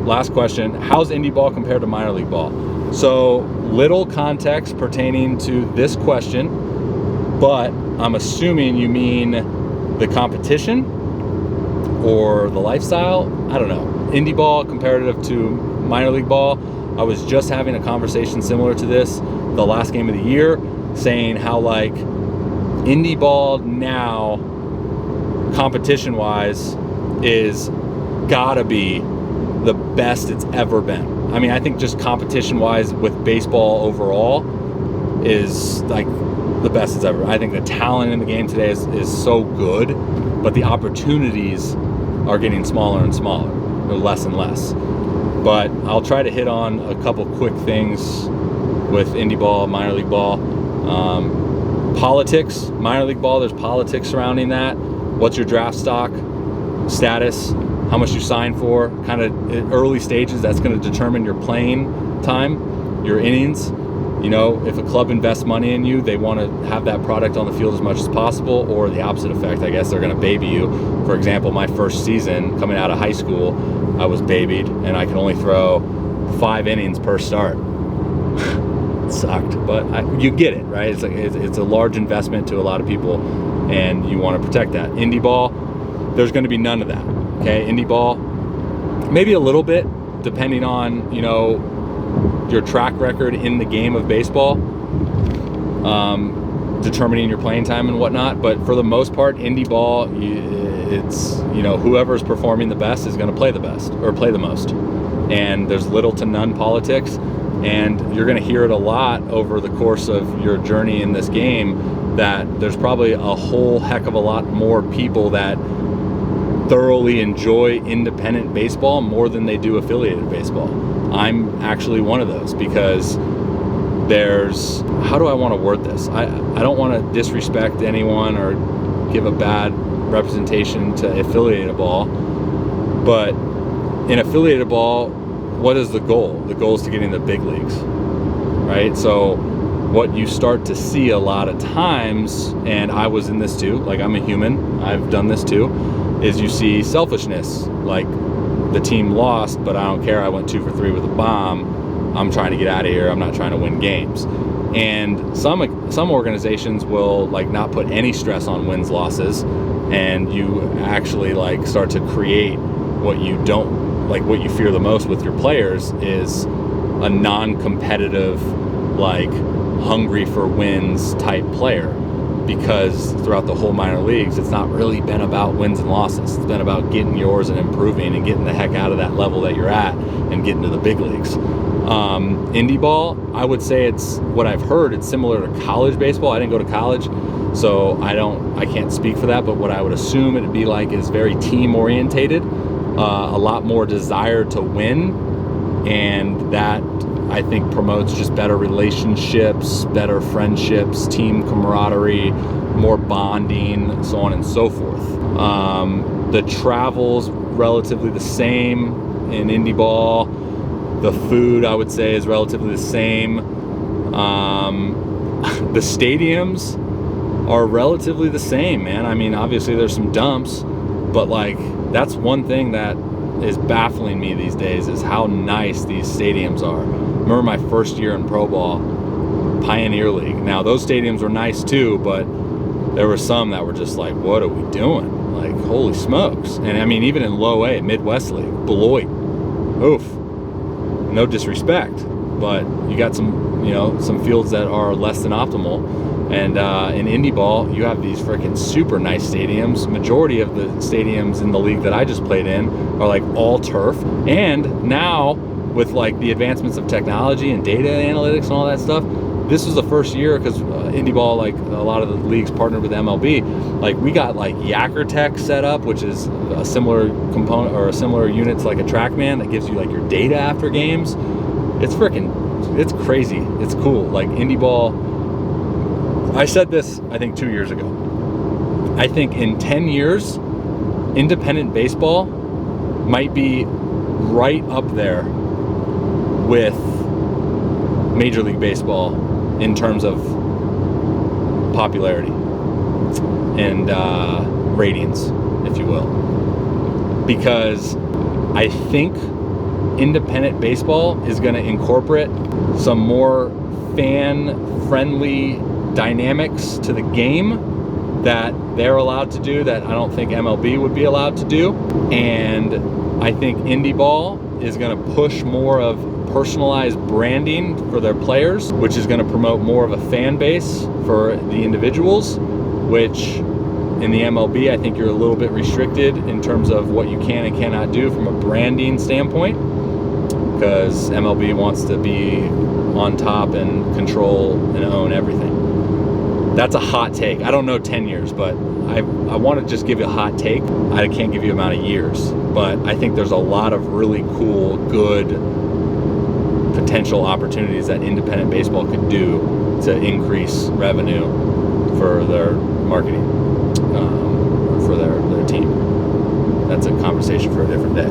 last question. How's indie ball compared to minor league ball? So little context pertaining to this question, but I'm assuming you mean the competition or the lifestyle. I don't know. Indie ball comparative to minor league ball. I was just having a conversation similar to this the last game of the year, saying how like indie ball now, competition wise, is gotta be the best it's ever been. I mean, I think just competition wise with baseball overall is like the best it's ever. I think the talent in the game today is so good, but the opportunities are getting smaller and smaller, or less and less. But I'll try to hit on a couple quick things with indie ball, minor league ball. Politics, minor league ball, there's politics surrounding that. What's your draft stock status? How much you sign for? Kind of early stages, that's going to determine your playing time, your innings. You know, if a club invests money in you, they want to have that product on the field as much as possible, or the opposite effect, I guess, they're going to baby you. For example, my first season coming out of high school, I was babied, and I could only throw 5 innings per start. It sucked, but you get it, right? It's a large investment to a lot of people, and you want to protect that. Indie ball, there's going to be none of that, okay? Indie ball, maybe a little bit, depending on, you know, your track record in the game of baseball, determining your playing time and whatnot. But for the most part, indie ball, it's, you know, whoever's performing the best is going to play the best or play the most. And there's little to none politics, and you're going to hear it a lot over the course of your journey in this game, that there's probably a whole heck of a lot more people that thoroughly enjoy independent baseball more than they do affiliated baseball. I'm actually one of those, because there's, how do I want to word this? I don't want to disrespect anyone or give a bad representation to affiliated ball, but in affiliated ball, what is the goal? The goal is to get in the big leagues, right? So what you start to see a lot of times, and I was in this too, like I'm a human, I've done this too, is you see selfishness, like the team lost, but I don't care, I went 2 for 3 with a bomb, I'm trying to get out of here, I'm not trying to win games. And some organizations will like not put any stress on wins, losses, and you actually like start to create what you don't, like what you fear the most with your players is a non-competitive, like hungry for wins type player. Because throughout the whole minor leagues, it's not really been about wins and losses. It's been about getting yours and improving and getting the heck out of that level that you're at and getting to the big leagues. Indie ball, I would say it's what I've heard. It's similar to college baseball. I didn't go to college, so I can't speak for that. But what I would assume it'd be like is very team orientated, a lot more desire to win, and that I think promotes just better relationships, better friendships, team camaraderie, more bonding, so on and so forth. The travel's relatively the same in indie ball. The food, I would say, is relatively the same. The stadiums are relatively the same, man. I mean, obviously there's some dumps, but like that's one thing that is baffling me these days, is how nice these stadiums are. Remember my first year in pro ball, Pioneer League. Now those stadiums were nice too, but there were some that were just like, what are we doing? Like, holy smokes. And I mean, even in low A, Midwest League, Beloit, oof, no disrespect, but you got some, you know, some fields that are less than optimal. And in indie ball, you have these freaking super nice stadiums. Majority of the stadiums in the league that I just played in are like all turf. And now with like the advancements of technology and data analytics and all that stuff, this was the first year, because indie ball, like a lot of the leagues partnered with MLB, like we got like Yacker Tech set up, which is a similar component or a similar unit to like a TrackMan that gives you like your data after games. It's crazy. It's cool. Like indie ball, I said this, I think 2 years ago. I think in 10 years, independent baseball might be right up there with Major League Baseball in terms of popularity and ratings, if you will. Because I think independent baseball is going to incorporate some more fan-friendly dynamics to the game that they're allowed to do that I don't think MLB would be allowed to do. And I think indie ball is going to push more of personalized branding for their players, which is going to promote more of a fan base for the individuals, which in the MLB, I think you're a little bit restricted in terms of what you can and cannot do from a branding standpoint, because MLB wants to be on top and control and own everything. That's a hot take. I don't know 10 years, but I want to just give you a hot take. I can't give you an amount of years, but I think there's a lot of really cool, good potential opportunities that independent baseball could do to increase revenue for their marketing, for their team. That's a conversation for a different day.